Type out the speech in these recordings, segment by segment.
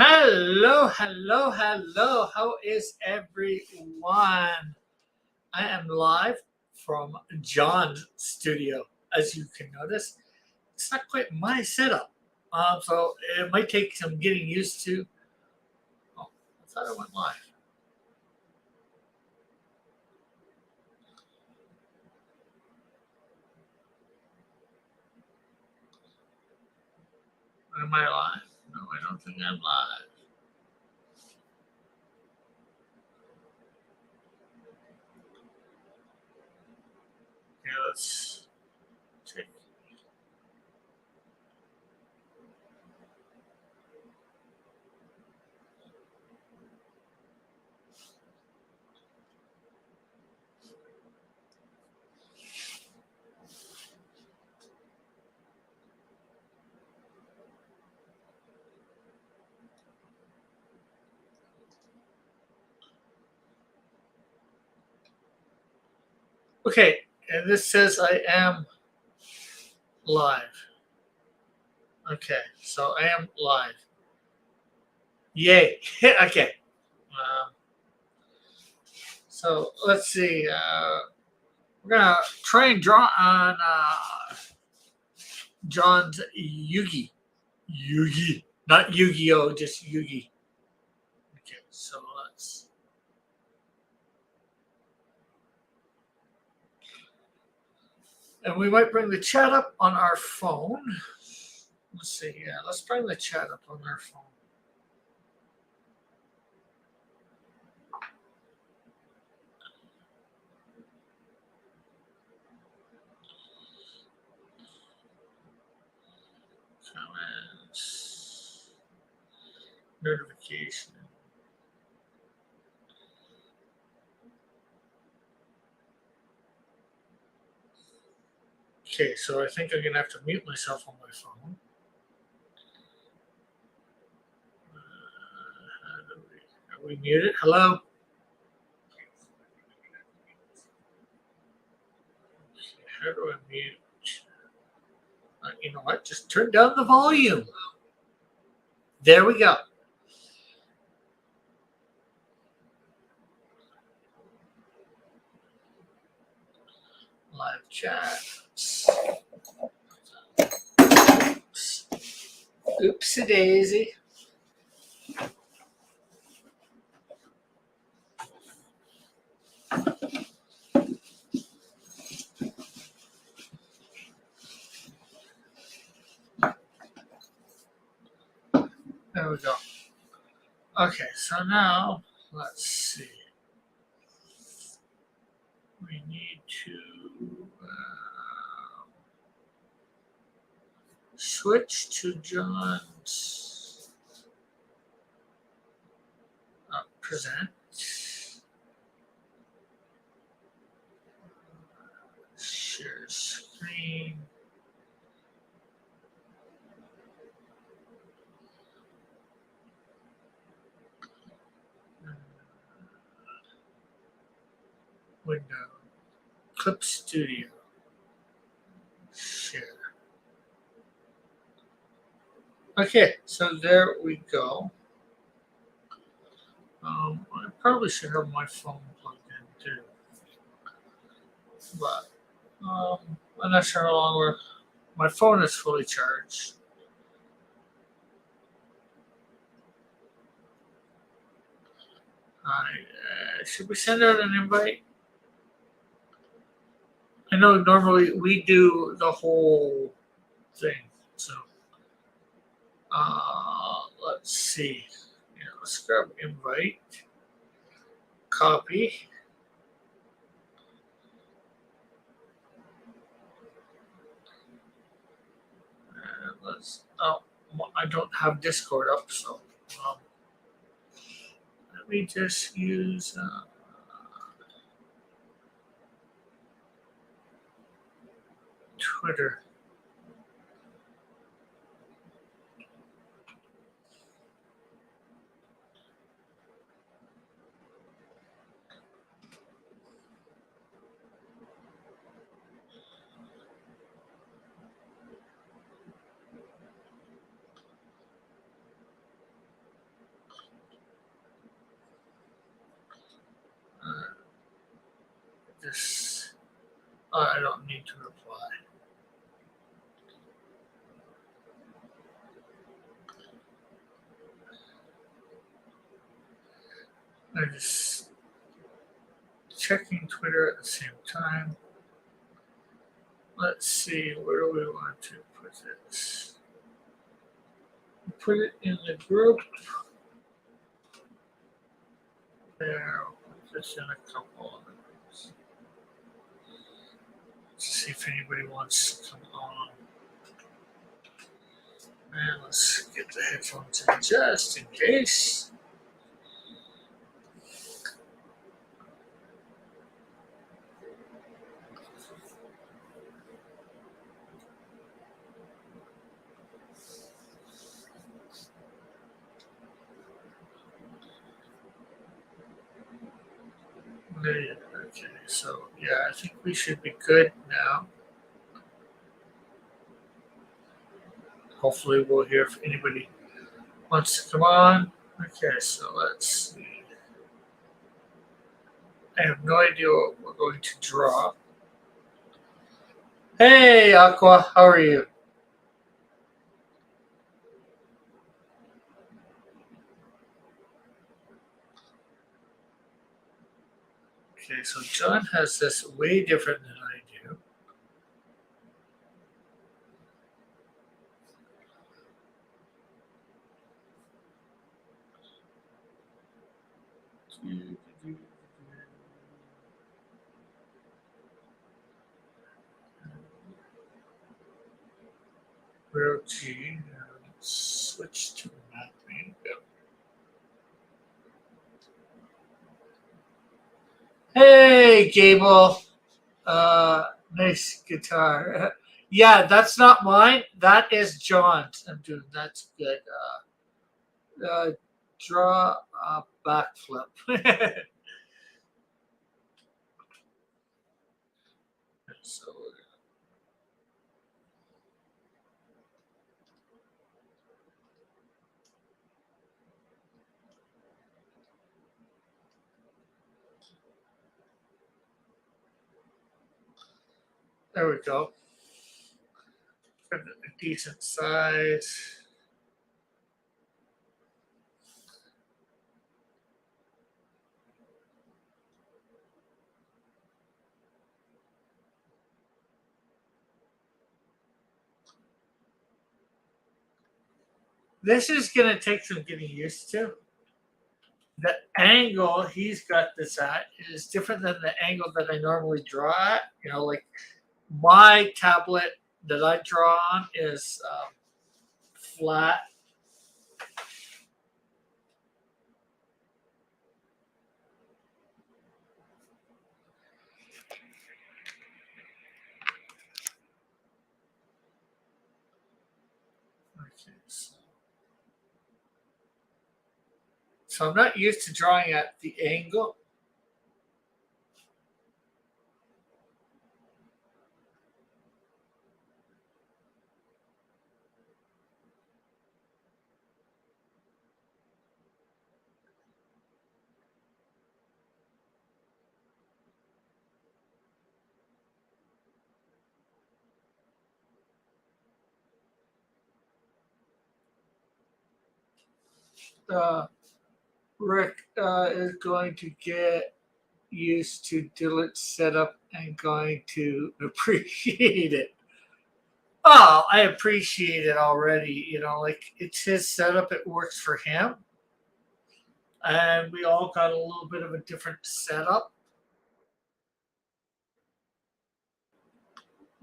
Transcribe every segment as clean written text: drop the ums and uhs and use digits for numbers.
Hello, hello, hello. How is everyone? I am live from John's studio. As you can notice, it's not quite my setup. So it might take some getting used to. Oh, I thought I went live. Am I live? No, I don't think I'm live. Okay, let's check. Okay, and this says I am live. Okay, so I am live. Yay. Okay. Um, so let's see. We're gonna try and draw on John's Yugi. Yugi. Not Yu-Gi-Oh, just Yugi. Okay, so let's. And we might bring the chat up on our phone. Let's see. Yeah, let's bring the chat up on our phone. Comments. Notification. Okay, so I think I'm gonna have to mute myself on my phone. Are we muted? Hello? How do I mute? You know what? Just turn down the volume. There we go. Live chat. Oopsie daisy. There we go. Okay, so now let's see. We need to switch to John's present. Share screen. Window. Clip Studio. Share. Okay, so there we go. I probably should have my phone plugged in too. But I'm not sure how long my phone is fully charged. Should we send out an invite? I know normally we do the whole thing, so let's see. Yeah, let's grab invite, copy. And let's. Oh, I don't have Discord up, so let me just use Twitter. this. I don't need to reply. I'm just checking Twitter at the same time. Let's see, where do we want to put this? Put it in the group. There, put this in a couple of groups. Let's see if anybody wants to come on. And let's get the headphones in just in case. Okay, so yeah, I think we should be good now. Hopefully we'll hear if anybody wants to come on. Okay, so let's see. I have no idea what we're going to draw. Hey, Aqua, how are you? Okay, so John has this way different than I do. Row G, switch to mapping. Hey, Gable. Nice guitar. Yeah, that's not mine. That is John's. I'm doing that's good. Draw a backflip. So there we go. A decent size. This is going to take some getting used to. The angle he's got this at is different than the angle that I normally draw at. You know, like my tablet that I draw on is flat. Okay, so I'm not used to drawing at the angle. Rick is going to get used to Dillet's setup and going to appreciate it. Oh, I appreciate it already. You know, like it's his setup, it works for him. And we all got a little bit of a different setup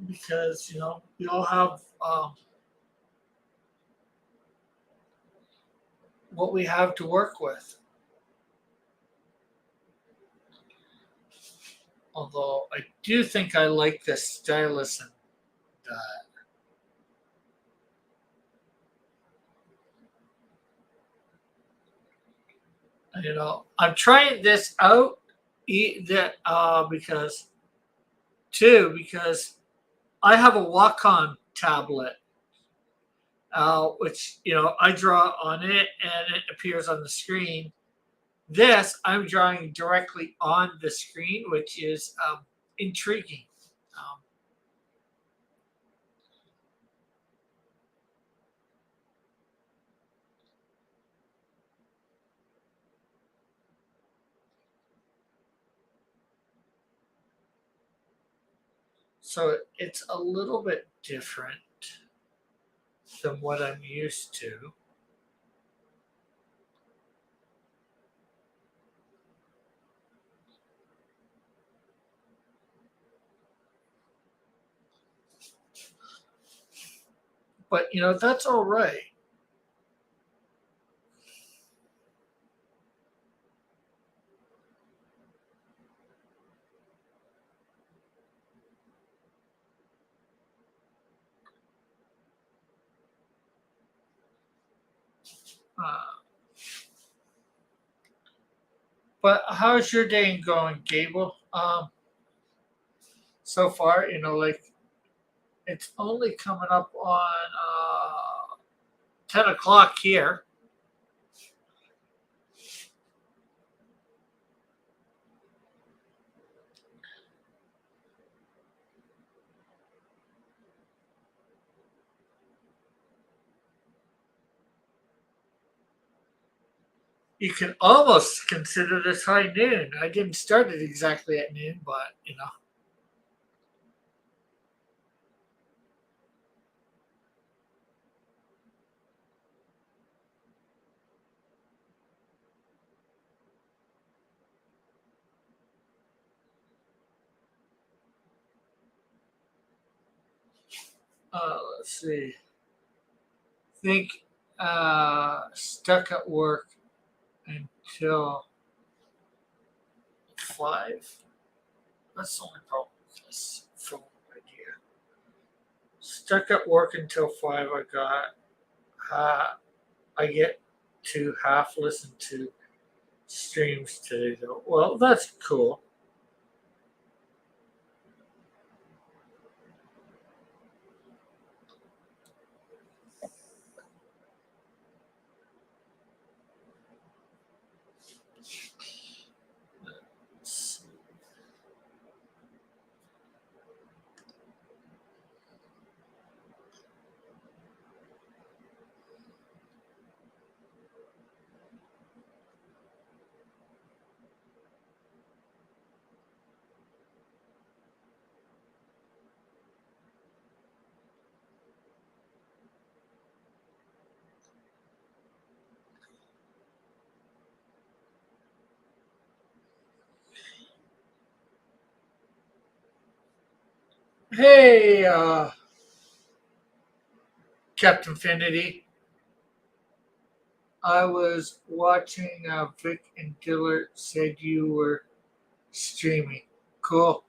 because, you know, we all have what we have to work with. Although I do think I like the stylus and you know, I'm trying this out because I have a Wacom tablet, which you know I draw on it and it appears on the screen. This I'm drawing directly on the screen, which is intriguing. Um, so it's a little bit different than what I'm used to. But that's all right. Uh, but how's your day going, Gable? So far, like it's only coming up on 10 o'clock here. You can almost consider this high noon. I didn't start it exactly at noon, but let's see. Think stuck at work until 5. That's the only problem with this phone idea. Stuck at work until 5. I get to half listen to streams today though. Well, that's cool. Hey, Captain Finity. I was watching Vic and Dillard said you were streaming. Cool.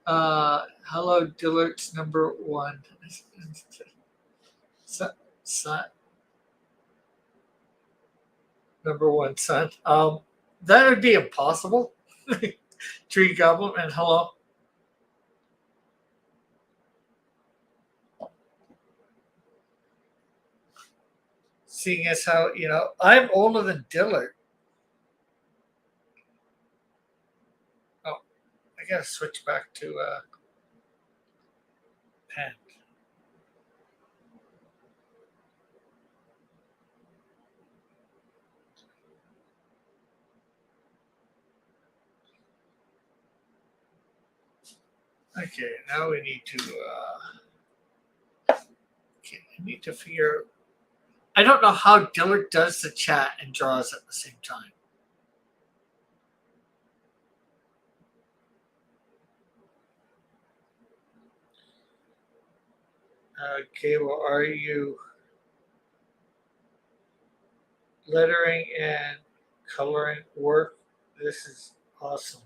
Hello, Dillard's number one. son, son, number one son. That would be impossible. Tree Goblin and hello. Seeing as how, I'm older than Dillard. Oh, I gotta switch back to pen. Okay, now we need to, okay, I need to figure, I don't know how Dillard does the chat and draws at the same time. Okay, well, are you lettering and coloring work? This is awesome.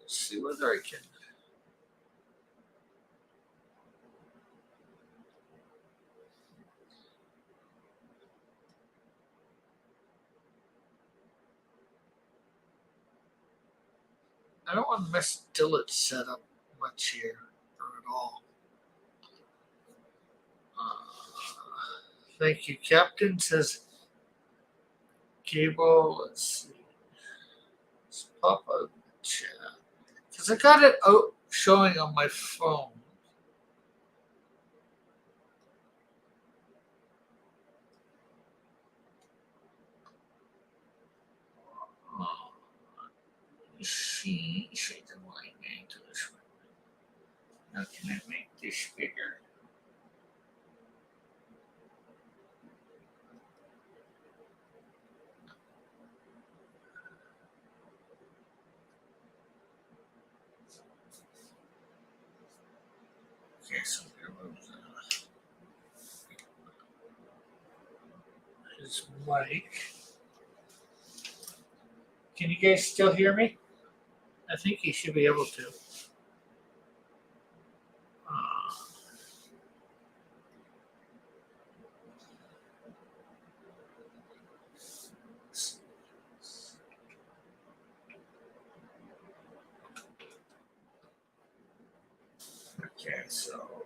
Let's see whether I can. I don't want to mess Dillard's setup much here or at all. Thank you, Captain. Says Gable. Let's see. Let's pop out the chat. Because I got it out showing on my phone. She doesn't like me to this one. How can I make this bigger? Okay, so here was his mic. Can you guys still hear me? I think you should be able to. Okay, so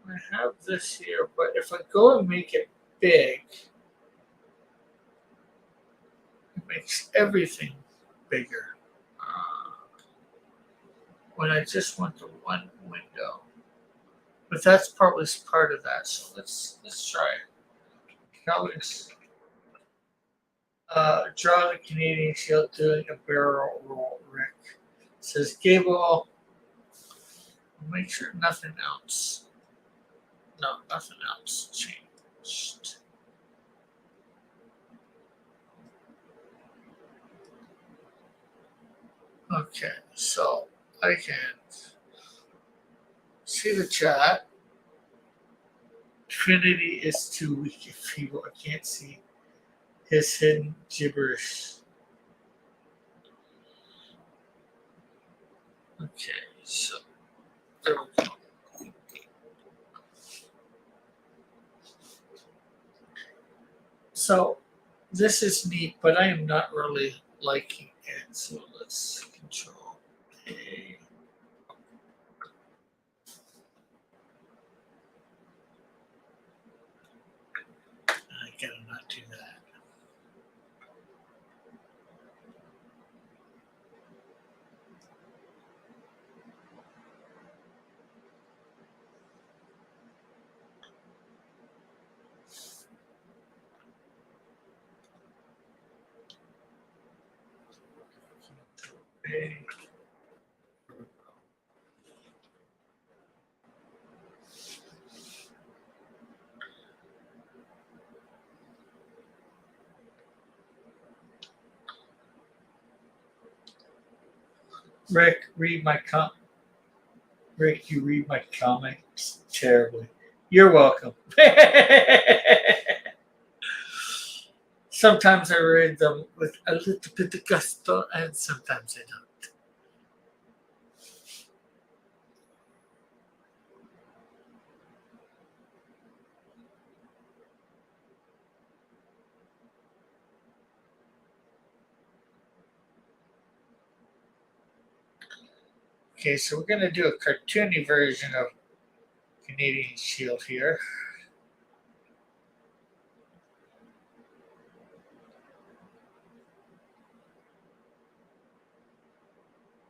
I have this here, but if I go and make it big, it makes everything bigger. When I just want the one window, but that's probably part of that. So let's try it. Colors. Draw the Canadian Shield doing a barrel roll. Rick says Gable. Make sure nothing else. No, nothing else changed. Okay, so I can see the chat. Trinity is too weak and feeble. I can't see his hidden gibberish. Okay, so there we go. So this is neat, but I am not really liking it. So let's Control A. I gotta not do that. A. Rick, Rick, you read my comics terribly. You're welcome. Sometimes I read them with a little bit of gusto, and sometimes I don't. Okay, so we're going to do a cartoony version of Canadian Shield here.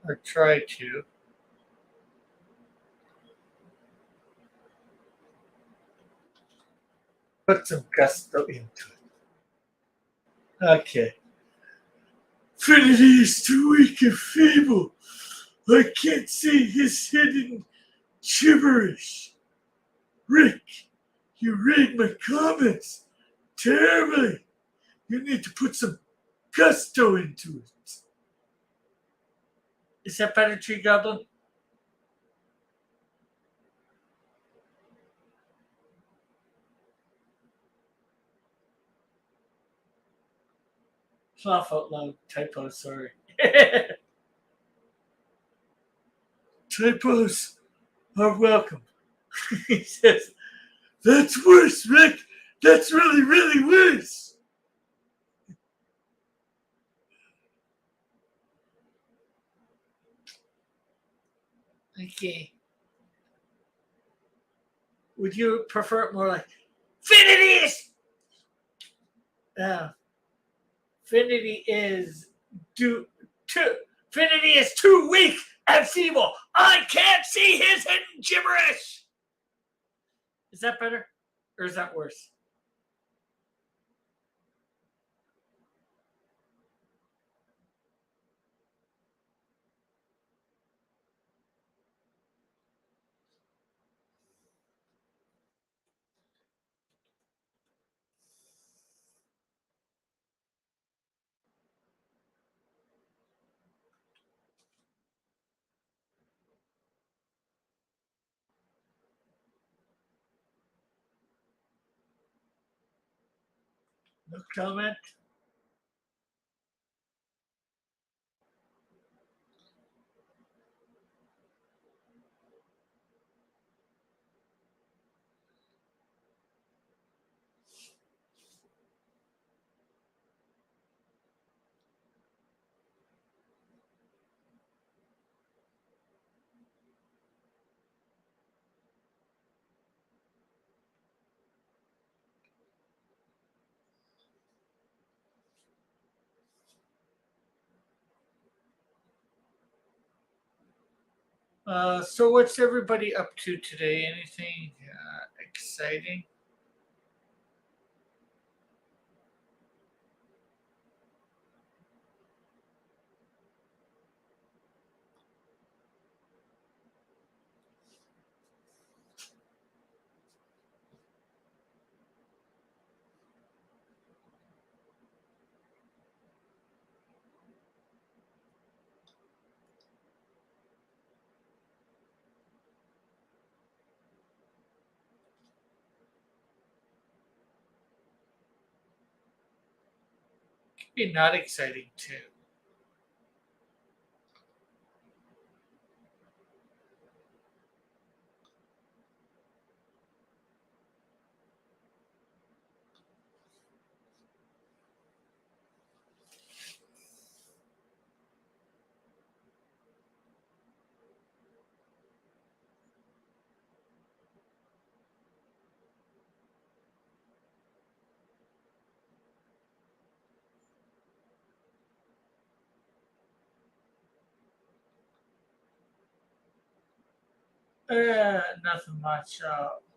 Or try to. Put some gusto into it. Okay. Trinity is too weak and feeble. I can't see his hidden gibberish. Rick, you read my comments terribly. You need to put some gusto into it. Is that better, Tree Goblin? Laugh out loud. Typo, sorry. Typos are welcome. He says, "That's worse, Rick. That's really, really worse." Okay. Would you prefer it more like Finity is? Uh, Finity is do too. Finity is too weak and feeble. I can't see his hidden gibberish. Is that better, or is that worse? No comment. So what's everybody up to today? Anything exciting? Be not exciting too. Nothing much.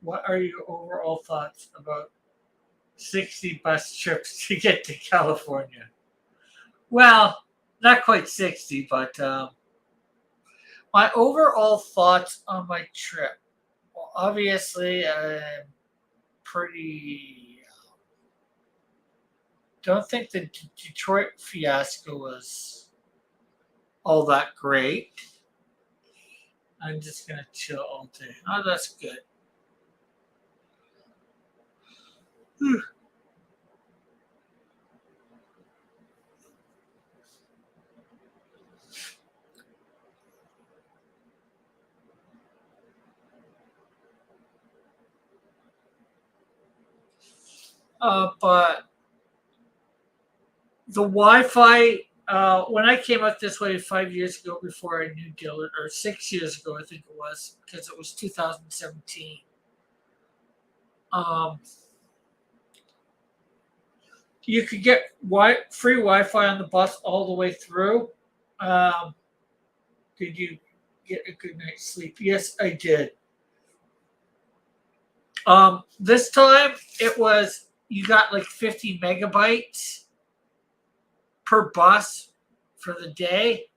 What are your overall thoughts about 60 bus trips to get to California? Well, not quite 60, but my overall thoughts on my trip. Well, obviously, I'm pretty. Don't think the Detroit fiasco was all that great. I'm just gonna chill all day. Oh, that's good. But the Wi-Fi. When I came up this way 5 years ago, before I knew Dylan, or 6 years ago, I think it was, because it was 2017. Um, you could get free Wi-Fi on the bus all the way through. Um, did you get a good night's sleep? Yes, I did. This time it was you got like 50 megabytes per bus for the day,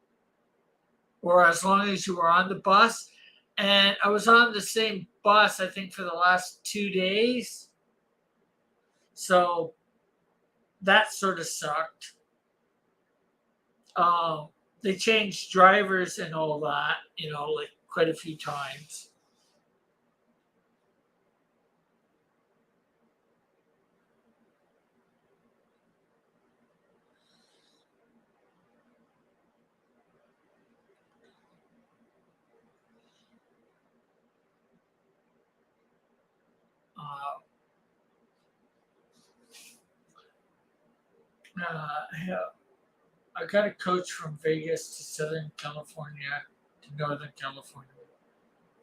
or as long as you were on the bus. And I was on the same bus, I think, for the last 2 days. So that sort of sucked. Um, they changed drivers and all that, like quite a few times. Yeah, I got a coach from Vegas to Southern California to Northern California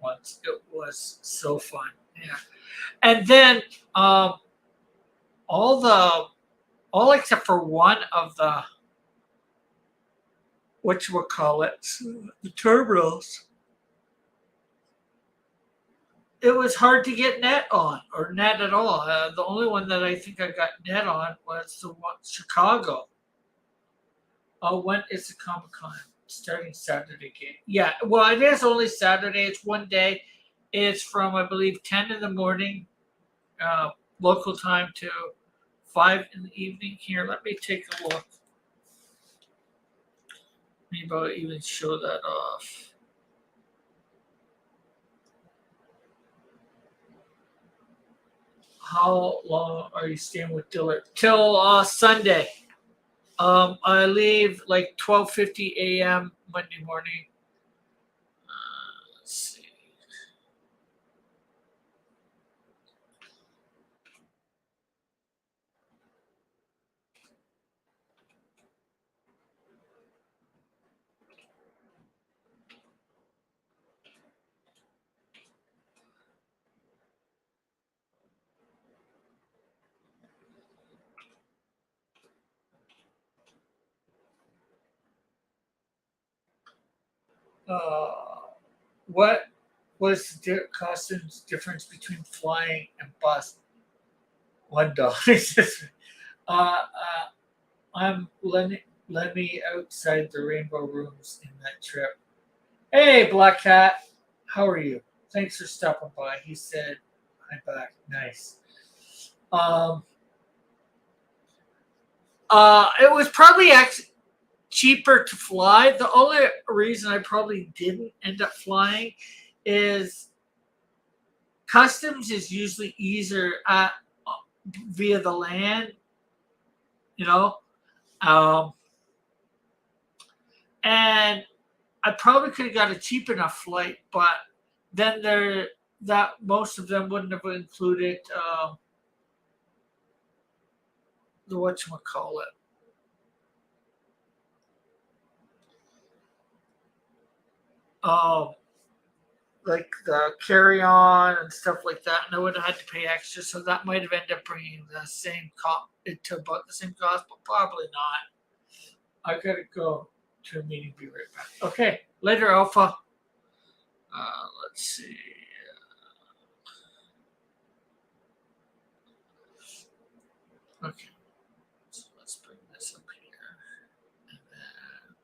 once. It was so fun. Yeah, and then um, all the all except for one of the what you would call it, the terminals. It was hard to get net on or net at all. The only one that I think I got net on was the one Chicago. Oh, when is the Comic Con starting Saturday? Game? Yeah, well, it is only Saturday. It's one day. It's from I believe 10 in the morning, uh, local time to 5 in the evening. Here, let me take a look. Maybe I'll even show that off. How long are you staying with Dillard? Till Sunday. I leave like 12:50 a.m. Monday morning. Let's see. Uh, what was the costumes difference between flying and bus? $1. I'm let me outside the rainbow rooms in that trip. Hey, Black Cat, how are you? Thanks for stopping by. He said, "Hi back." Nice. Um, it was probably actually cheaper to fly. The only reason I probably didn't end up flying is customs is usually easier via the land, you know. Um, and I probably could have got a cheap enough flight, but then there that most of them wouldn't have included the whatchamacallit. Um, like the carry on and stuff like that, and I would have had to pay extra, so that might have ended up bringing the same cost to about the same cost, but probably not. I gotta go to a meeting. Be right back. Okay, later, Alpha. Let's see. Okay, so let's bring this up here, and then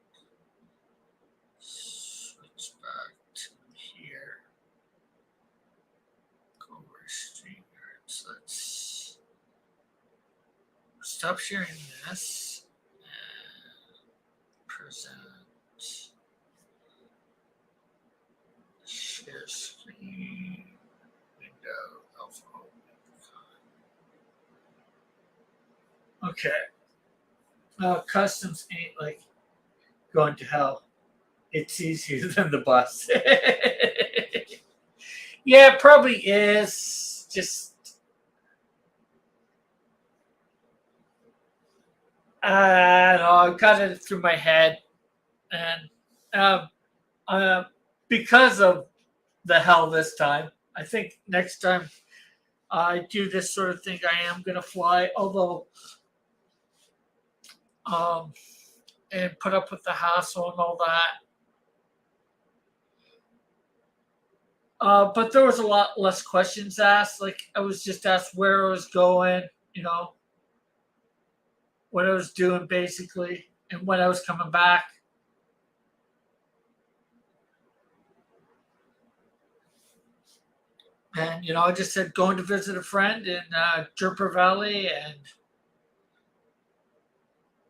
switch back to here. Go over StreamYard. Let's stop sharing this and present. Share screen. Window. Alpha. Okay. Customs ain't like going to hell. It's easier than the bus. Yeah, it probably is. Just I don't know. I got it through my head, and um, uh, because of the hell this time, I think next time I do this sort of thing, I am gonna fly. Although, um, and put up with the hassle and all that. But there was a lot less questions asked. Like I was just asked where I was going, you know, what I was doing basically, and when I was coming back. And I just said going to visit a friend in Juniper Valley and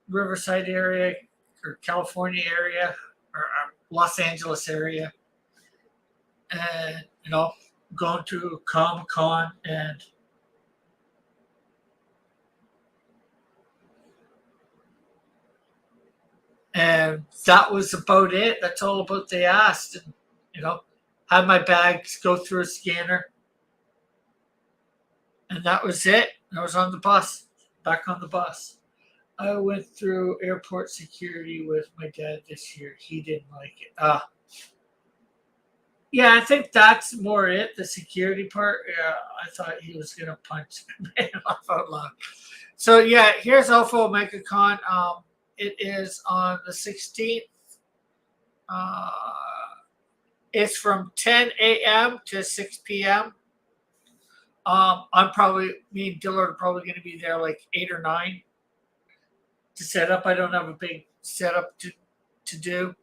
Riverside area, or California area, or Los Angeles area, and going to Comic Con, and that was about it. That's all about they asked, and had my bags go through a scanner, and that was it. I was on the bus, back on the bus. I went through airport security with my dad this year. He didn't like it. Yeah, I think that's more it. The security part. Yeah, I thought he was gonna punch me off out loud. So yeah, here's Alpha OmegaCon. It is on the 16th. Uh, it's from 10 a.m. to 6 p.m. I'm probably me and Dillard are probably going to be there like 8 or 9 to set up. I don't have a big setup to do.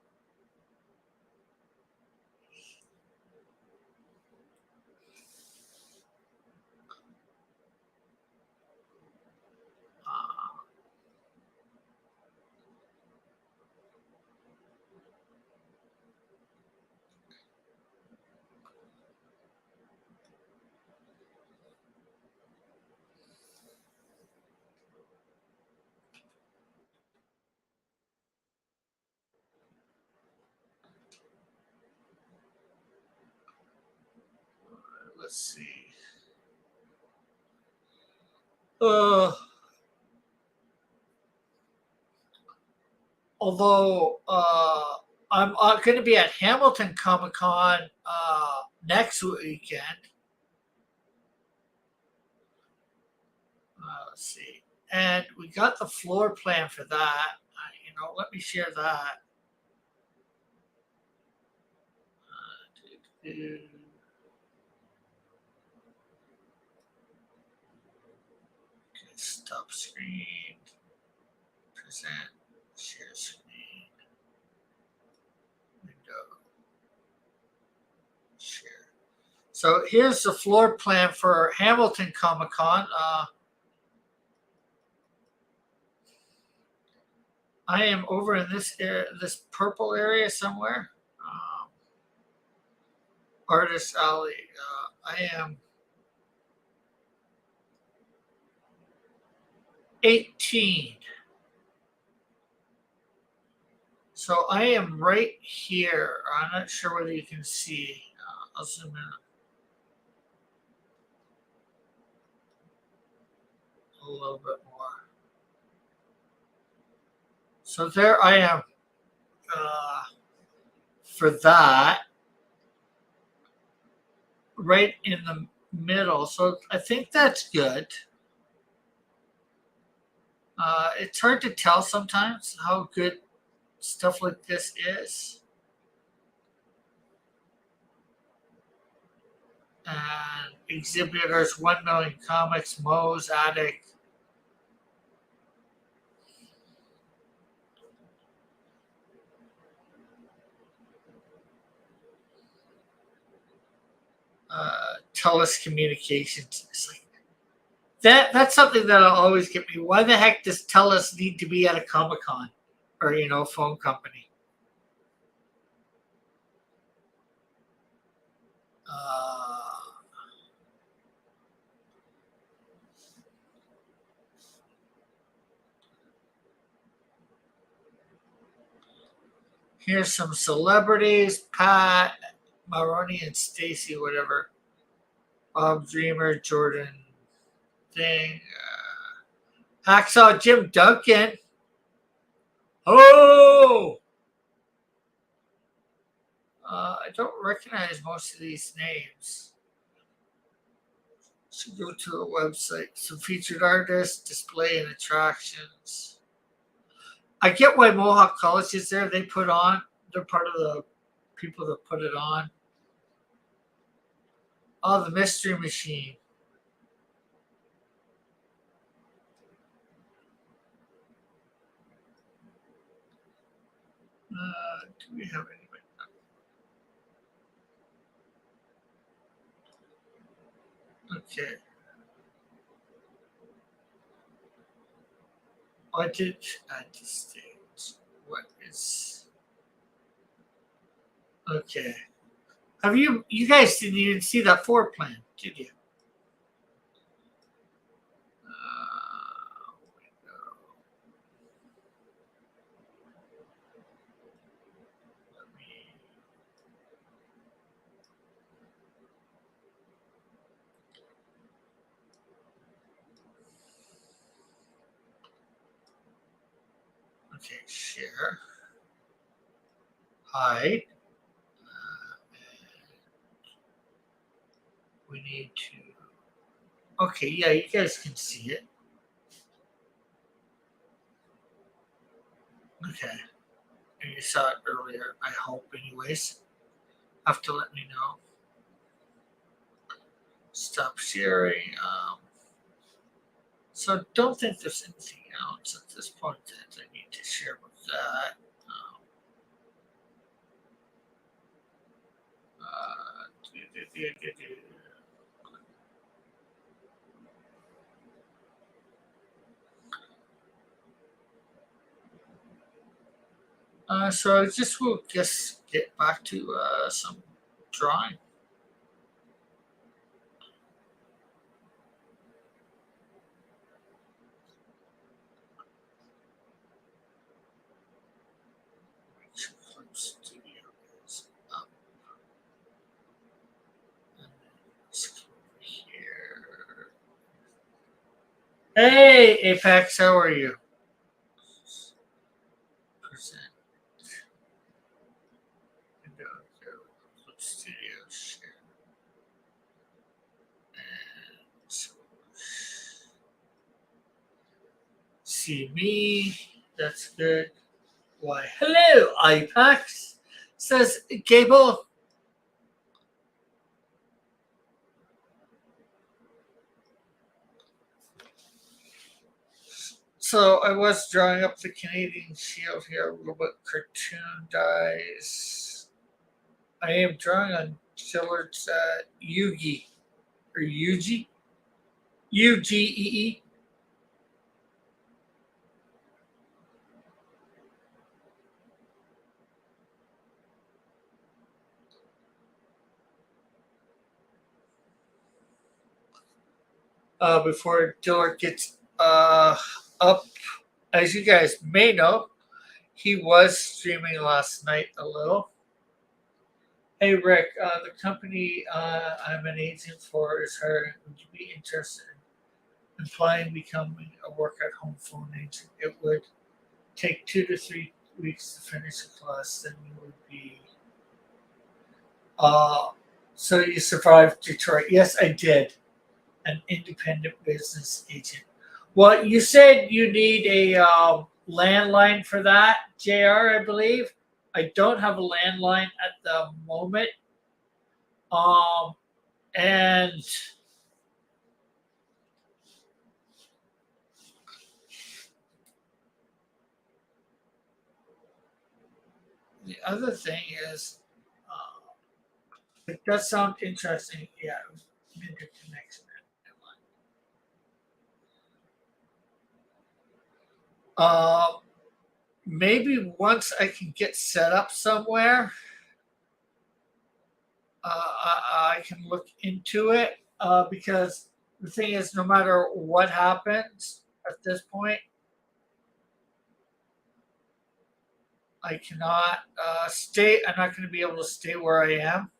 Uh, let's see. Uh, although I'm going to be at Hamilton Comic Con next weekend. Let's see. And we got the floor plan for that. Let me share that. Okay, stop screen. Present. Share screen. Window. Share. So here's the floor plan for Hamilton Comic Con. I am over in this purple area somewhere. Artist Alley. I am 18. So I am right here. I'm not sure whether you can see. I'll zoom in a little bit more. So there I am for that, right in the middle. So I think that's good. It's hard to tell sometimes how good stuff like this is. And exhibitors, 1 Million Comics, Moe's Attic. Telus Communications. It's like that's something that'll always get me. Why the heck does Telus need to be at a Comic Con or phone company? Uh, Here's some celebrities: Pat Maroney and Stacy, whatever. Bob Dreamer, Jordan Thing, Hacksaw Jim Duncan. Oh, I don't recognize most of these names. So go to the website. Some featured artists, display and attractions. I get why Mohawk College is there. They put on. They're part of the people that put it on. Oh, the Mystery Machine. Do we have anybody? Okay. Budget at the stage. What is? Okay. Have you guys didn't even see that floor plan, did you? Window. Let me. Okay, share. Hide. We need to. Okay, yeah, you guys can see it. Okay. And you saw it earlier, I hope, anyways. Have to let me know. Stop sharing. So don't think there's anything else at this point that I need to share with that. Do, do, do, do, do. So I just will just get back to some drawing. Flip Studio is up. And then let's go over here. Hey, Apex, how are you? Present. Flip Studio share. And so see me. That's good. Why, hello, Apex, says Gable. So I was drawing up the Canadian Shield here, a little bit cartoon dies. I am drawing on Dillard's Yugi, or Yugi, Ugee. Before Dillard gets up, as you guys may know, he was streaming last night a little. Hey Rick, the company I'm an agent for is hiring. Would you be interested in applying becoming a work-at-home phone agent? It would take 2 to 3 weeks to finish a class. Then you would be. So you survived Detroit? Yes, I did. An independent business agent. Well, you said you need a landline for that, JR, I believe. I don't have a landline at the moment. And the other thing is, it does sound interesting. Yeah, interconnection. Uh, Maybe once I can get set up somewhere, I can look into it. Because the thing is, no matter what happens at this point, I cannot stay. I'm not going to be able to stay where I am.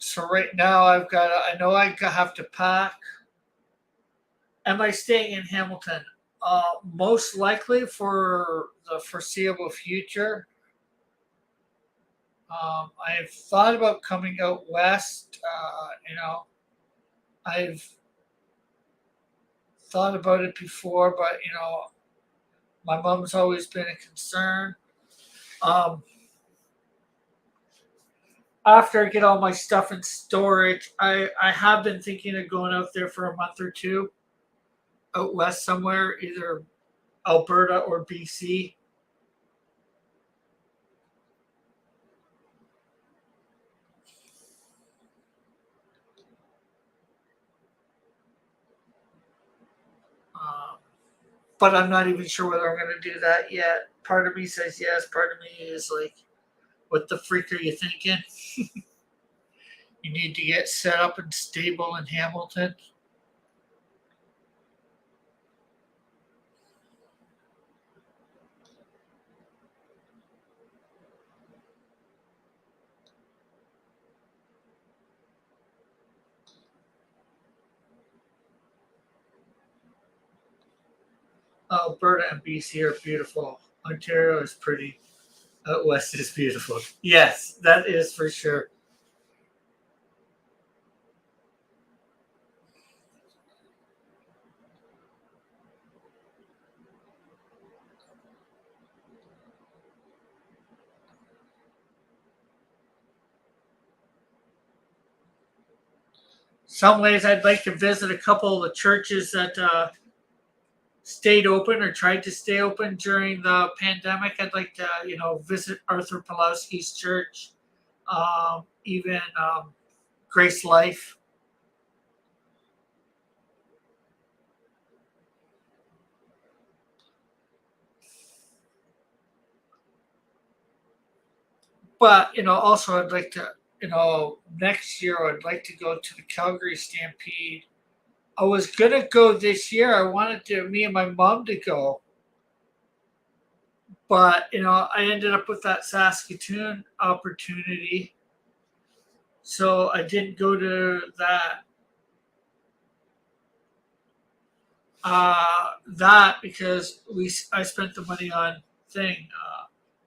So right now, I've got. I know I have to pack. Am I staying in Hamilton? Most likely for the foreseeable future. I've thought about coming out west. I've thought about it before, but my mom's always been a concern. Um, After I get all my stuff in storage, I have been thinking of going out there for a month or two, out west somewhere, either Alberta or BC. Um, but I'm not even sure whether I'm going to do that yet. Part of me says yes. Part of me is like, what the freak are you thinking? You need to get set up and stable in Hamilton. Alberta and BC are beautiful. Ontario is pretty. Out west is beautiful. Yes, that is for sure. Some ways I'd like to visit a couple of the churches that stayed open or tried to stay open during the pandemic. I'd like to, visit Arthur Pulowski's church, even Grace Life. But also I'd like to, next year I'd like to go to the Calgary Stampede. I was gonna go this year. I wanted me and my mom to go, but I ended up with that Saskatoon opportunity, so I didn't go to that. That because I spent the money on thing.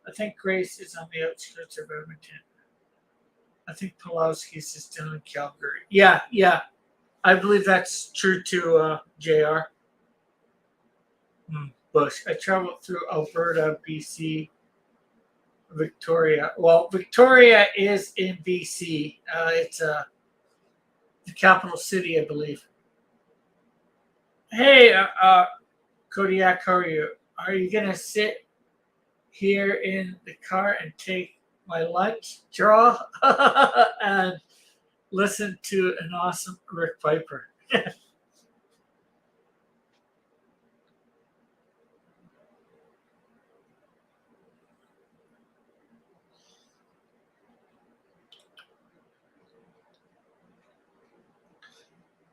I think Grace is on the outskirts of Edmonton. I think Pulowski's is down in Calgary. Yeah, yeah. I believe that's true to JR. Bush. I traveled through Alberta, BC, Victoria. Well, Victoria is in BC. It's the capital city, I believe. Hey, Kodiak, how are you? Are you gonna sit here in the car and take my lunch draw and listen to an awesome Rick Piper?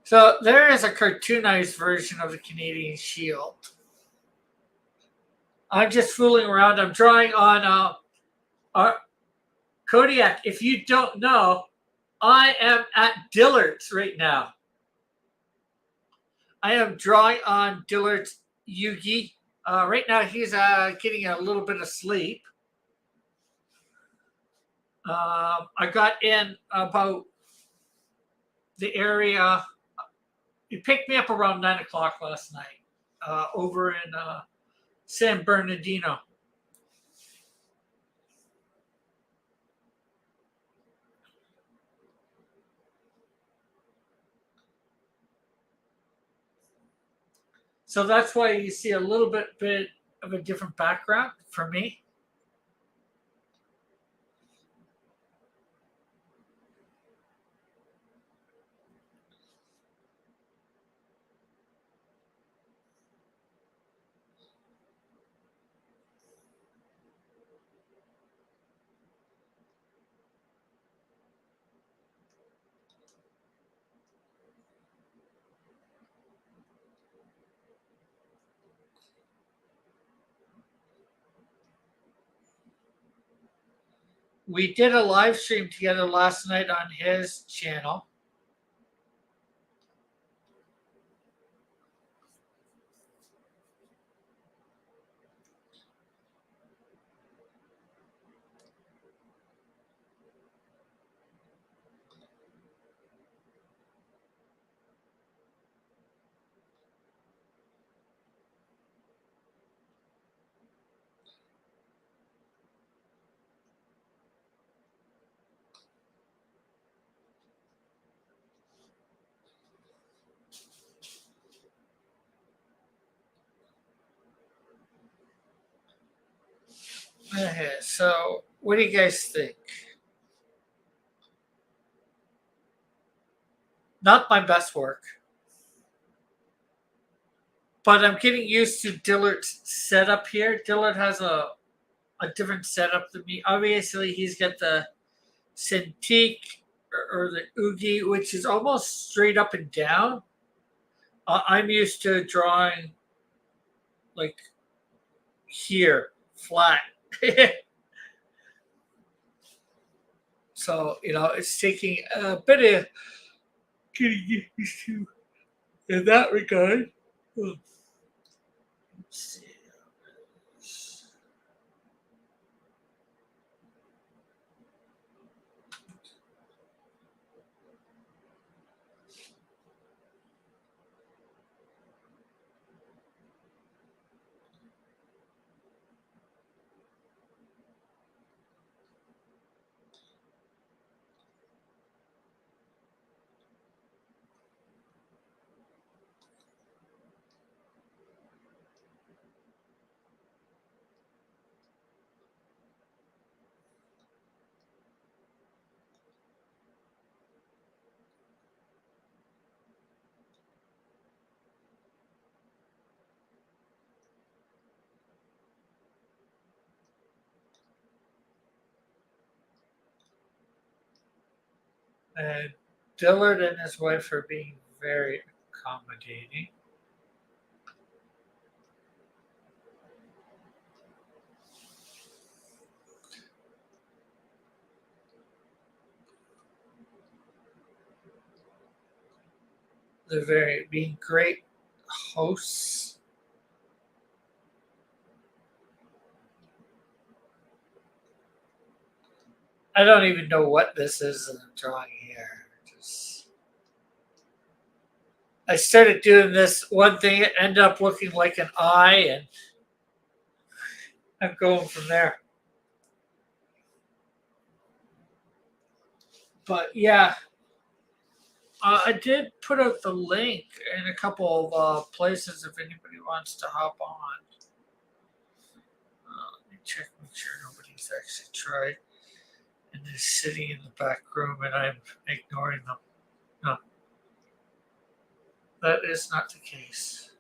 So there is a cartoonized version of the Canadian Shield. I'm just fooling around. I'm drawing on our Kodiak. If you don't know, I am at Dillard's right now. I am drawing on Dillard's Yugi. Right now, he's getting a little bit of sleep. I got in about the area. He picked me up around 9 o'clock last night over in San Bernardino. So that's why you see a little bit of a different background for me. We did a live stream together last night on his channel. Okay, so what do you guys think? Not my best work, but I'm getting used to Dillard's setup here. Dillard has a different setup than me. Obviously, he's got the Cintiq or the Oogie, which is almost straight up and down. I'm used to drawing like here, flat. So, it's taking a bit of getting used to in that regard. See. And Dillard and his wife are being very accommodating. They're being great hosts. I don't even know what this is that I'm drawing here. I started doing this one thing, it ended up looking like an eye, and I'm going from there. But yeah, I did put out the link in a couple of places if anybody wants to hop on. Let me check, make sure nobody's actually tried and is sitting in the back room and I'm ignoring them. No, that is not the case.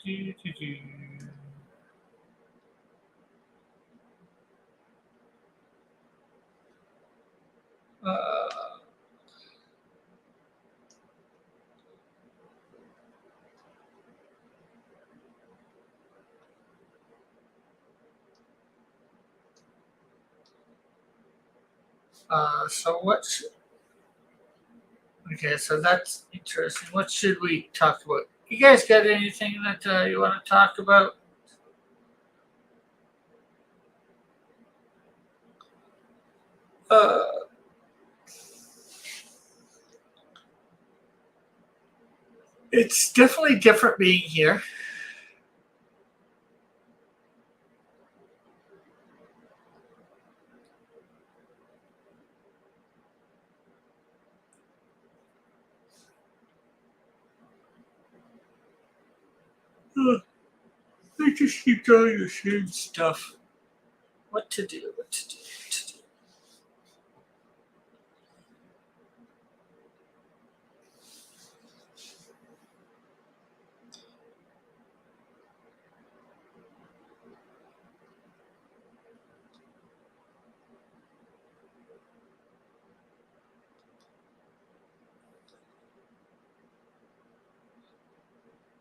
Do, do, do. Uh, so what? Okay, so that's interesting. What should we talk about? You guys got anything that you want to talk about? Uh, it's definitely different being here. They just keep telling the same stuff. What to do? What to do? What to do?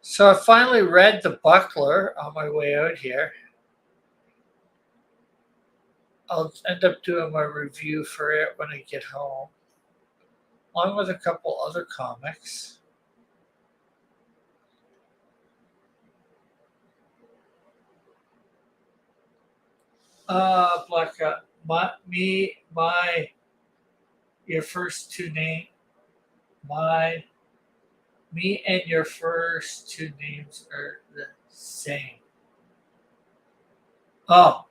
So I finally read The Buckler on my way out here. I'll end up doing my review for it when I get home, along with a couple other comics. Black your first two name, my, me and your first two names are the same. Oh,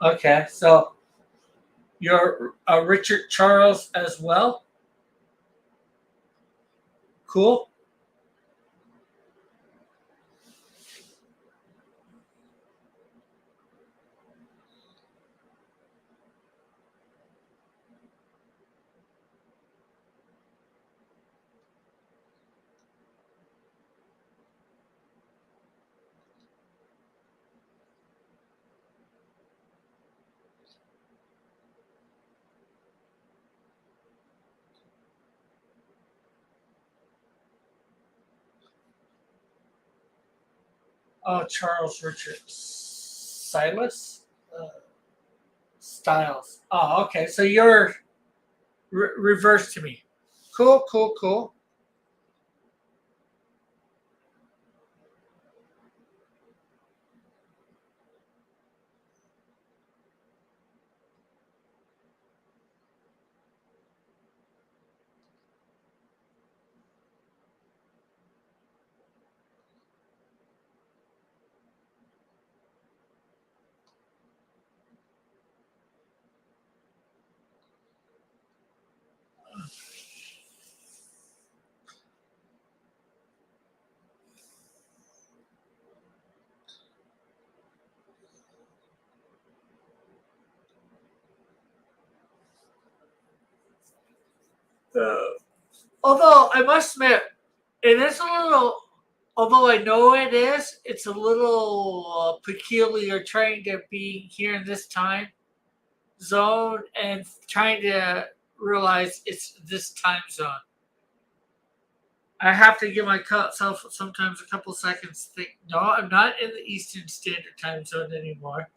okay. So you're Richard Charles as well. Cool. Oh, Charles Richard Silas Styles. Oh, okay. So you're reverse to me. Cool, cool, cool. Uh, Although I must admit, it is a little. Although I know it is, it's a little peculiar trying to be here in this time zone and trying to realize it's this time zone. I have to give myself sometimes a couple seconds to think, no, I'm not in the Eastern Standard Time Zone anymore.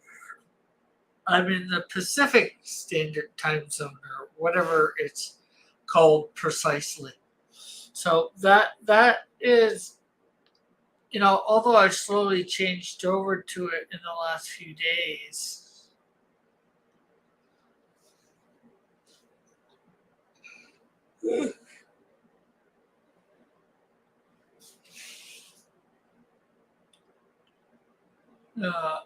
I'm in the Pacific Standard Time Zone or whatever it's called precisely. So that is, although I've slowly changed over to it in the last few days. Uh,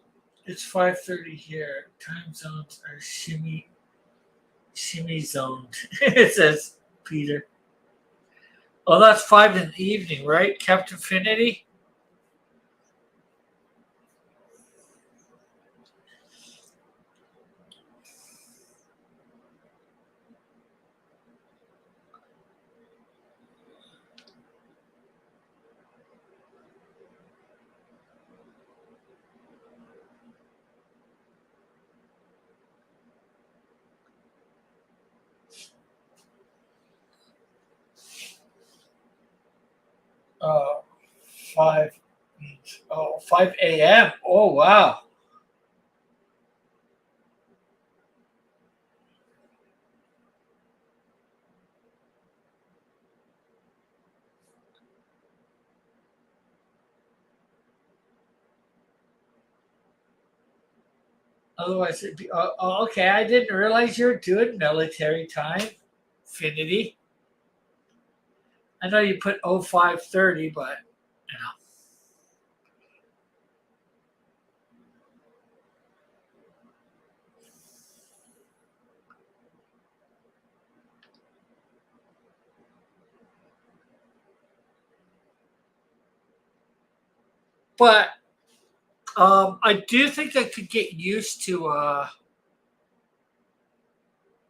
it's 5:30 here. Time zones are shimmy zoned. It says Peter. Oh, that's 5 in the evening, right, Captain Finity? Uh, 5 means, 5 a.m. Oh, wow. Otherwise, it'd be, okay. I didn't realize you were doing military time, Finity. I know you put 0530, but, you know. But I do think I could get used to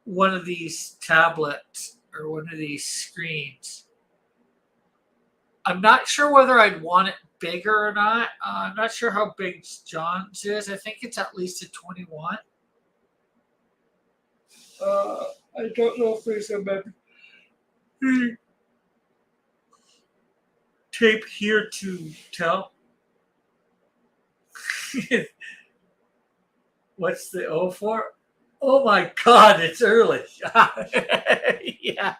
one of these tablets or one of these screens. I'm not sure whether I'd want it bigger or not. I'm not sure how big John's is. I think it's at least a 21. Uh, I don't know if there's a tape here to tell. What's the O for? Oh my God, it's early. Yeah.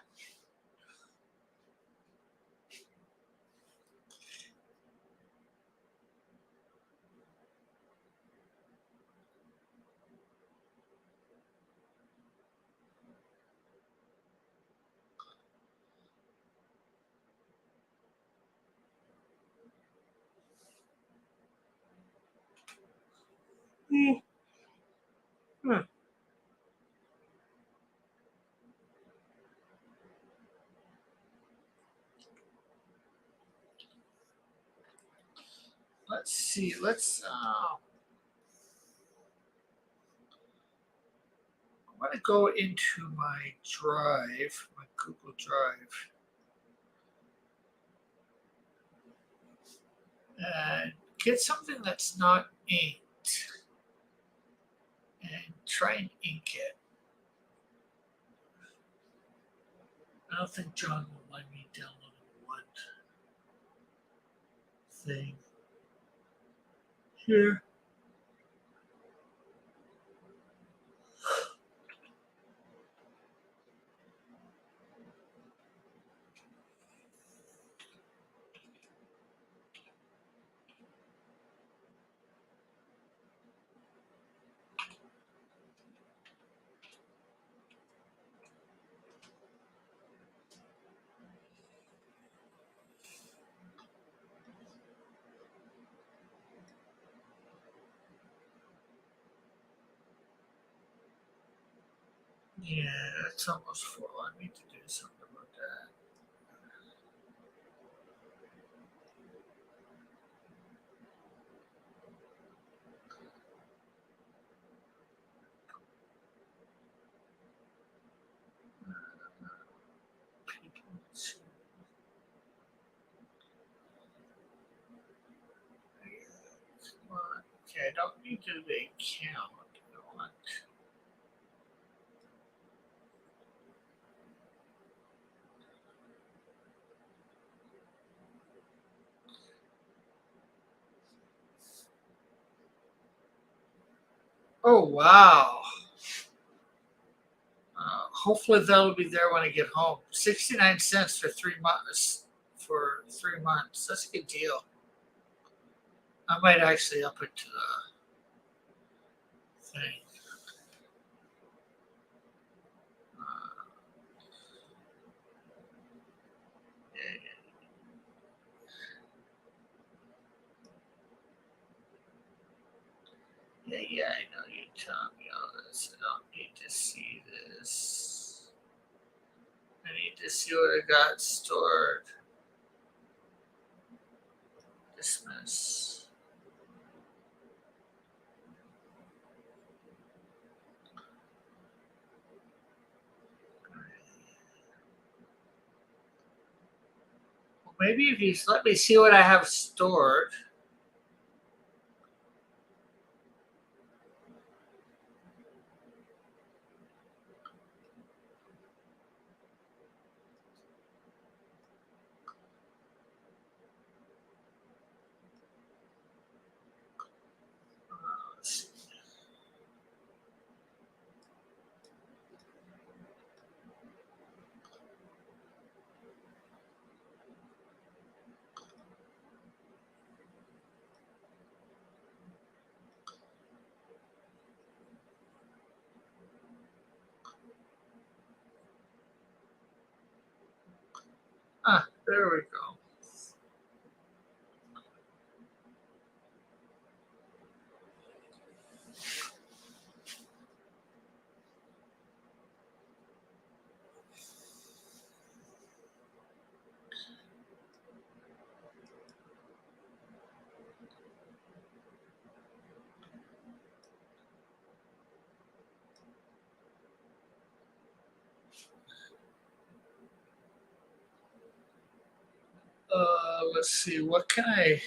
Hmm. Let's see. I want to go into my drive, my Google Drive, and get something that's not inked and try and ink it. I don't think John will let me download one thing here. Yeah, it's almost full. I need to do something about that. Okay, I don't need to do the account. I want Oh wow! Hopefully that'll be there when I get home. 69 cents for 3 months. For 3 months, that's a good deal. I might actually up it to the thing. Uh, yeah, I know you tell me all this. I don't need to see this. I need to see what I got stored. Dismiss. Well, maybe if you let me see what I have stored. Let's see. Ah, there we go. Let's see. What can I?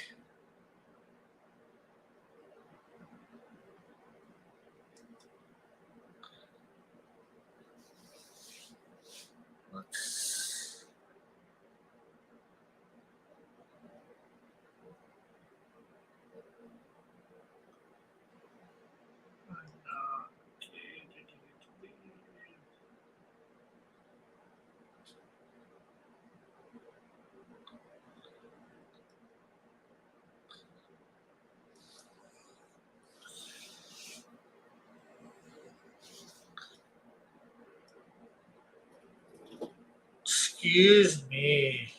Let's. Okay. Excuse me.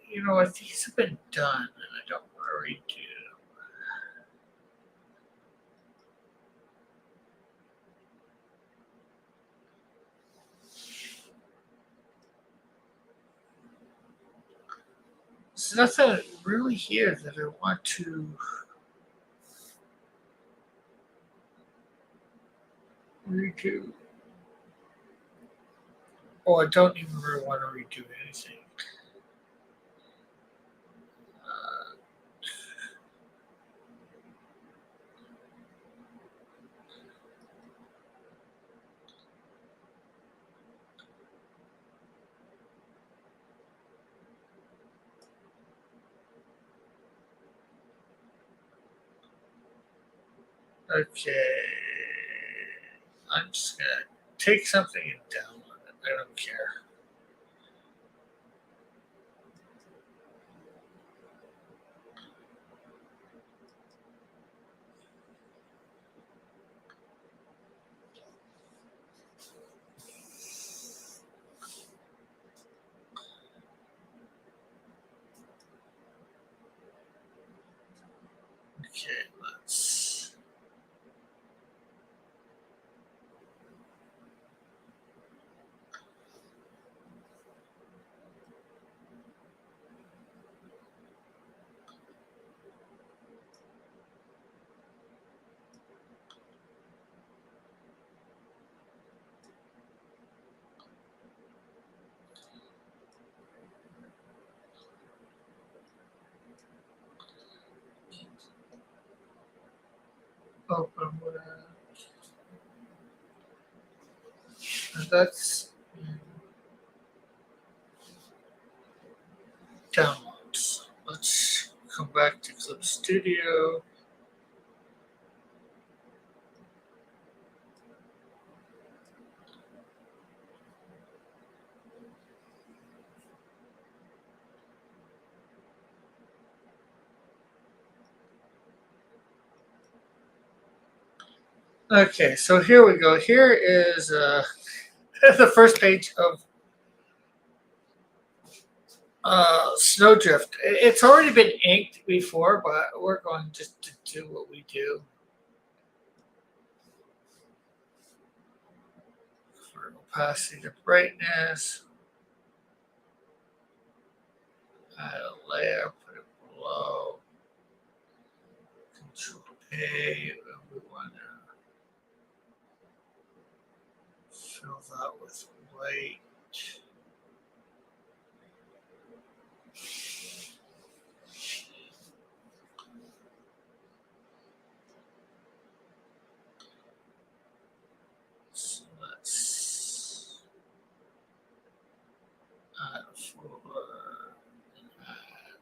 You know what? These have been done, and I don't want to redo them. There's nothing really here that I want to redo. Oh, I don't even really want to redo anything. Uh, okay. I'm just going to take something and download it. I don't care. Okay, let's. Open with and that's downloads. Let's come back to Clip Studio. Okay, so here we go. Here is the first page of Snowdrift. It's already been inked before, but we're going just to do what we do. For opacity to brightness, add a layer, put it below, Control A, and we want to fill that with white. So let's add a folder and add,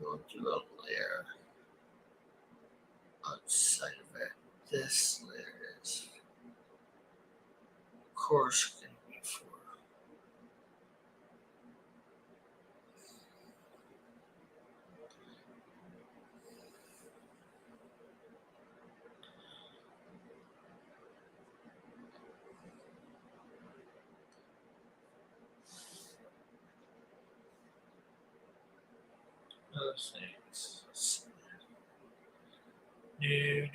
we'll do a layer outside of it. This layer is coarse going to be for those things. New.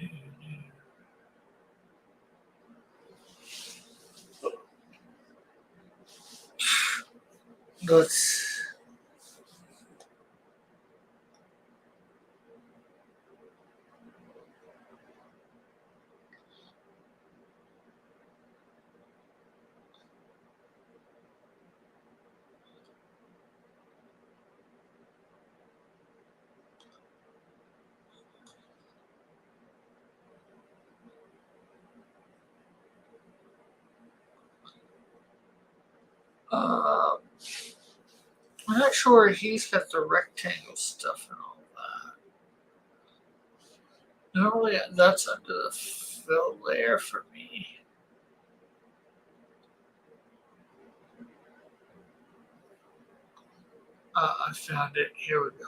Let's. Uh, I'm not sure where he's got the rectangle stuff and all that. Normally that's under the fill layer for me. I found it. Here we go.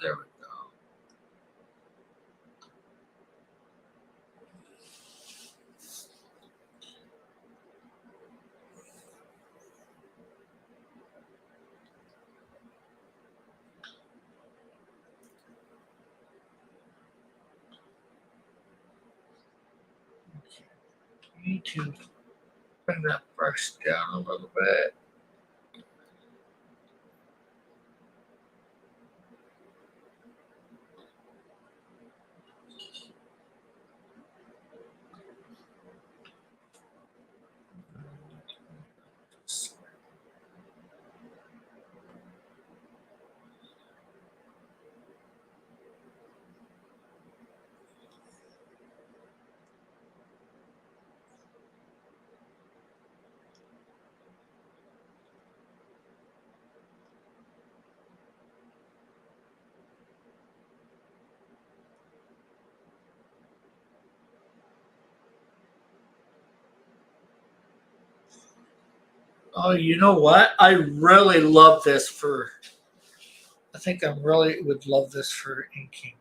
There we go. Okay. Need to bring that brush down a little bit. Oh, you know what? I really love this for. I think I really would love this for inking.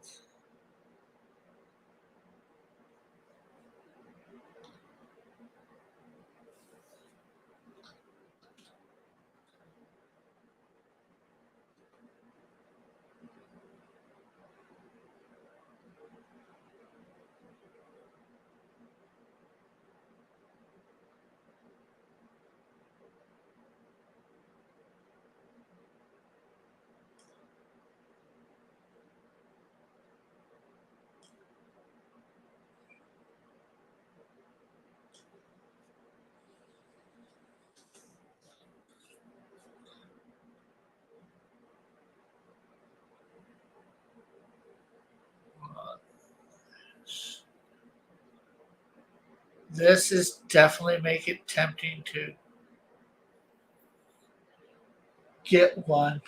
This is definitely make it tempting to get one.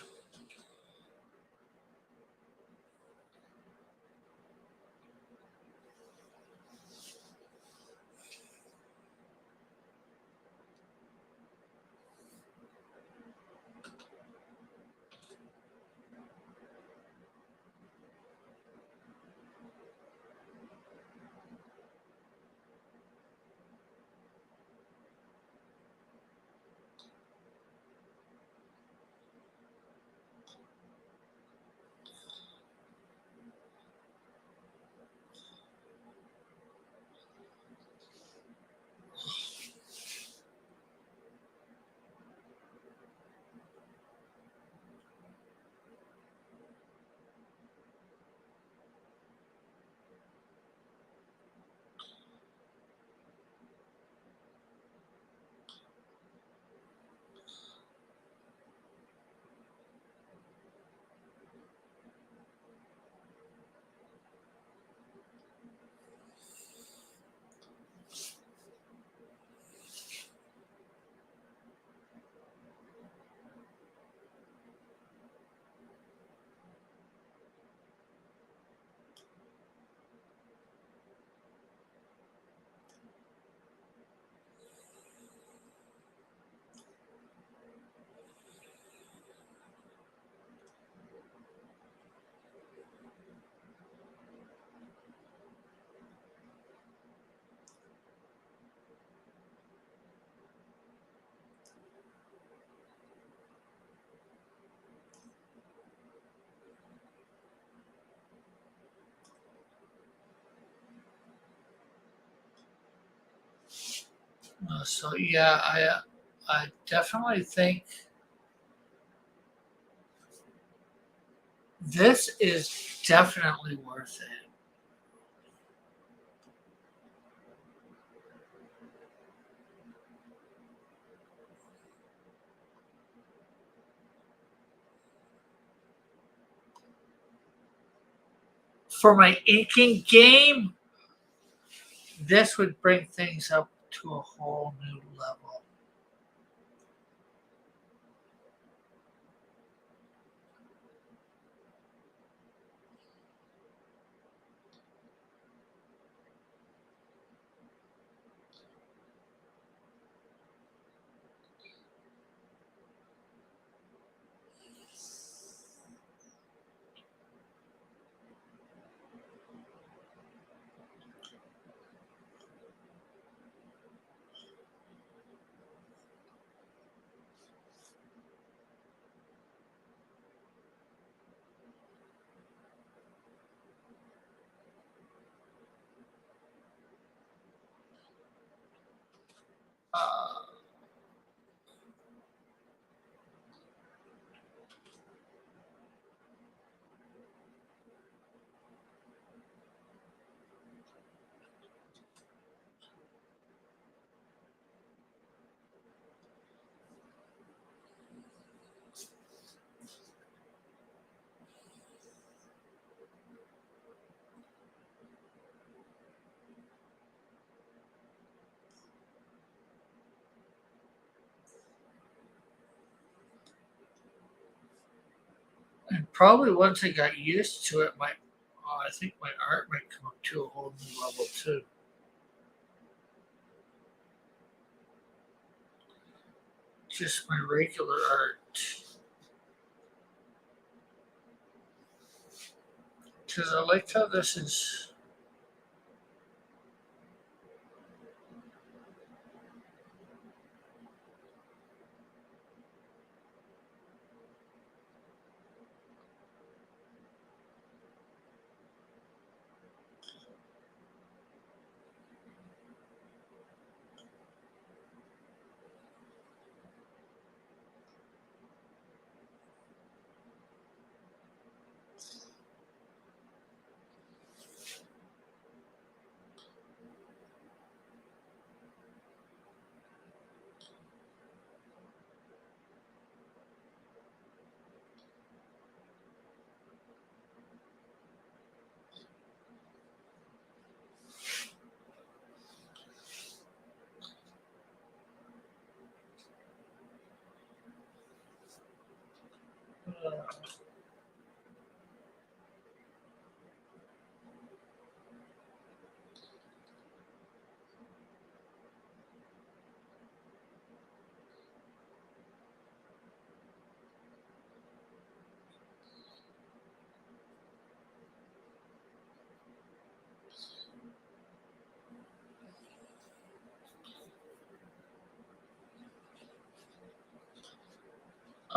So yeah, I definitely think this is definitely worth it. For my inking game, this would bring things up to a whole new level. Uh, and probably once I got used to it, I think my art might come up to a whole new level too. Just my regular art, because I like how this is.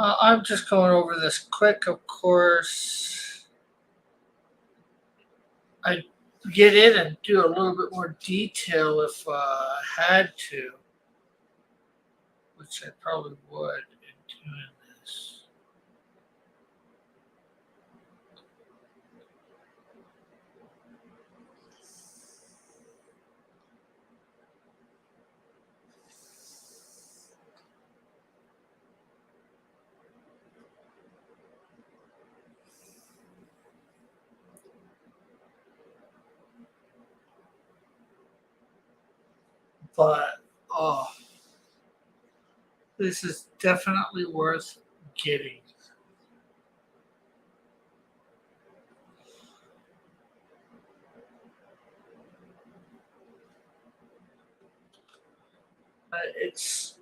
I'm just going over this quick, of course. I get in and do a little bit more detail if I had to, which I probably would in doing this. But oh, this is definitely worth getting. It's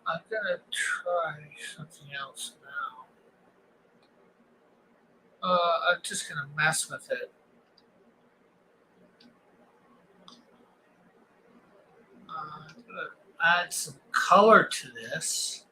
I'm gonna try something else now. I'm just gonna mess with it. I'm gonna add some color to this.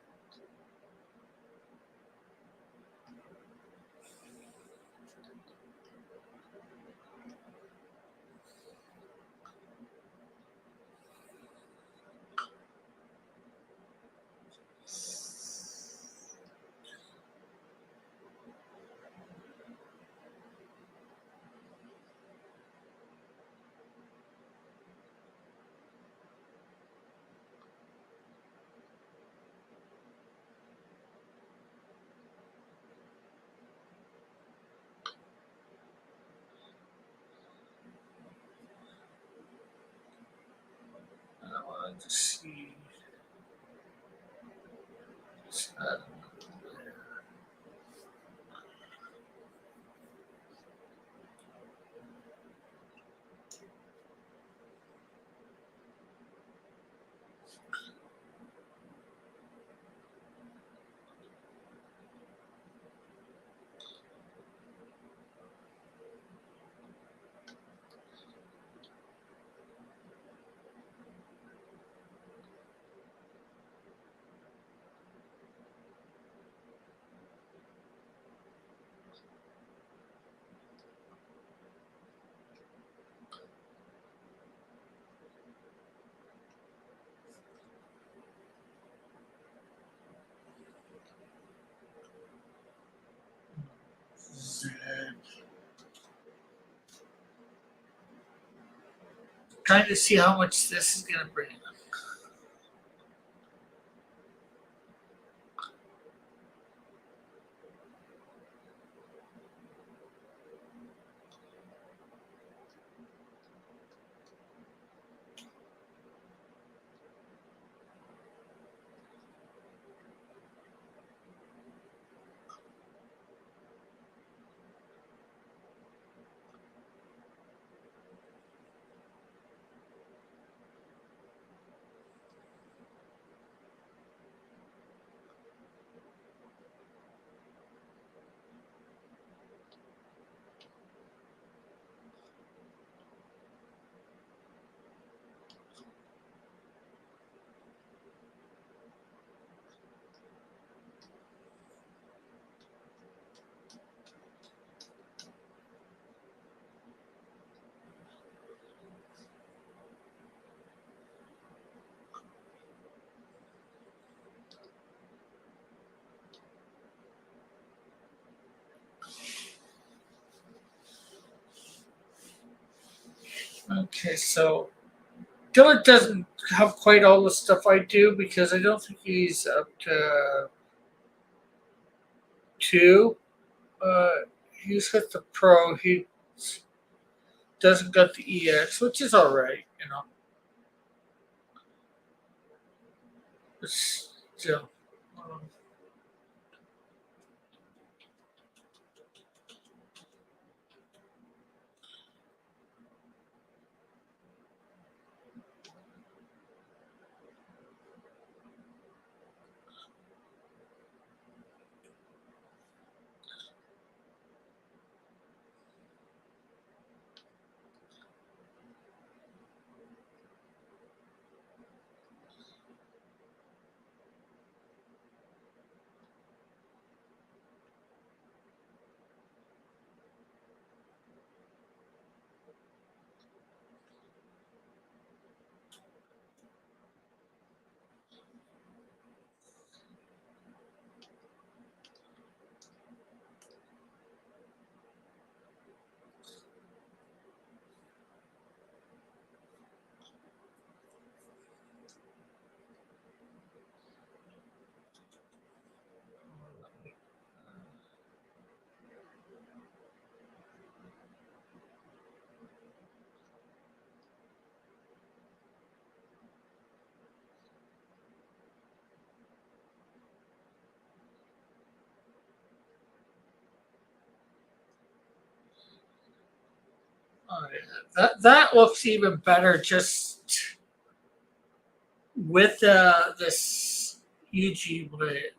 Let's see. Uh, Z. Trying to see how much this is going to bring. Okay, so Dylan doesn't have quite all the stuff I do because I don't think he's up to two. He's got the Pro. He doesn't got the EX, which is all right, you know. It's still. Um, all right. That looks even better just with this UG blade,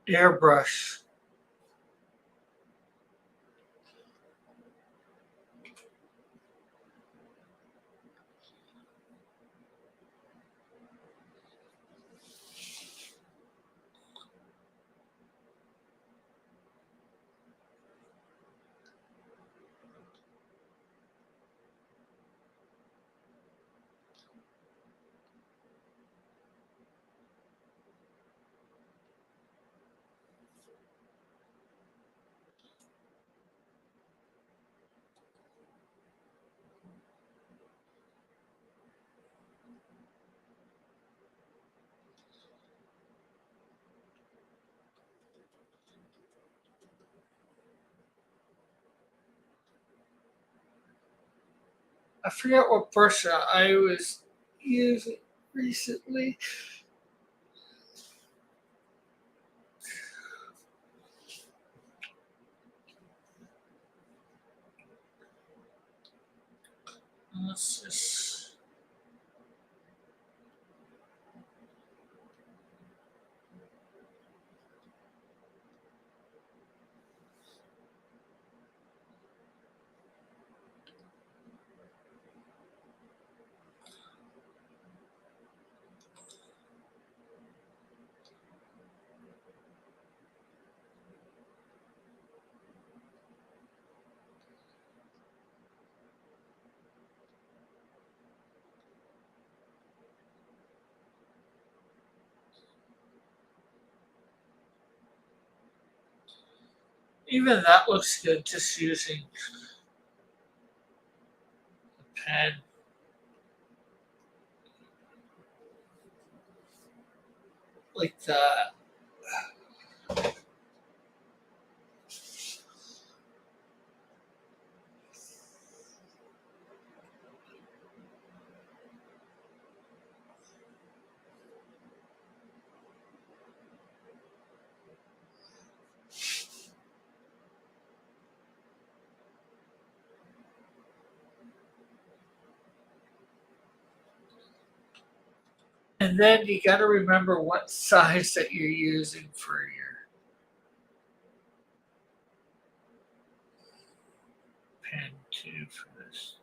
airbrush. I forget what brush I was using recently. Let's just. Even that looks good just using the pen. Like that. And then you got to remember what size that you're using for your pen too for this.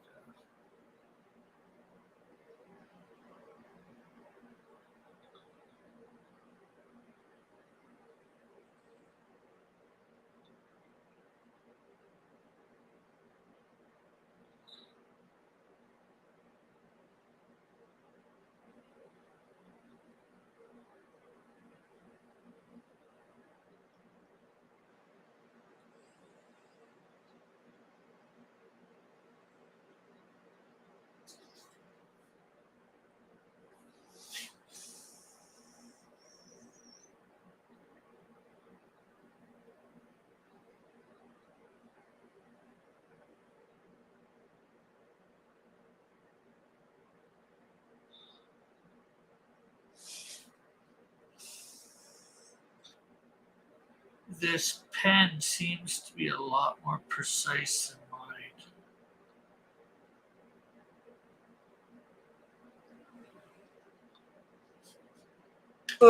This pen seems to be a lot more precise than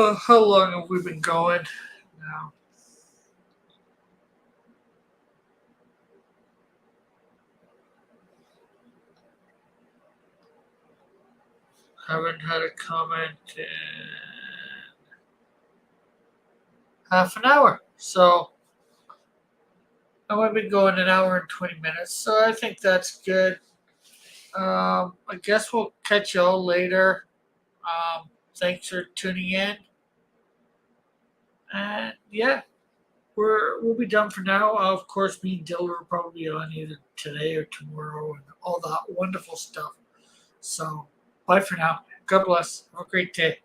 mine. How long have we been going now? Haven't had a comment in half an hour. So I've been going an hour and 20 minutes. So I think that's good. I guess we'll catch y'all later. Thanks for tuning in. And yeah, we'll be done for now. Of course, me and Dylan will probably be on either today or tomorrow and all that wonderful stuff. So bye for now. God bless. Have a great day.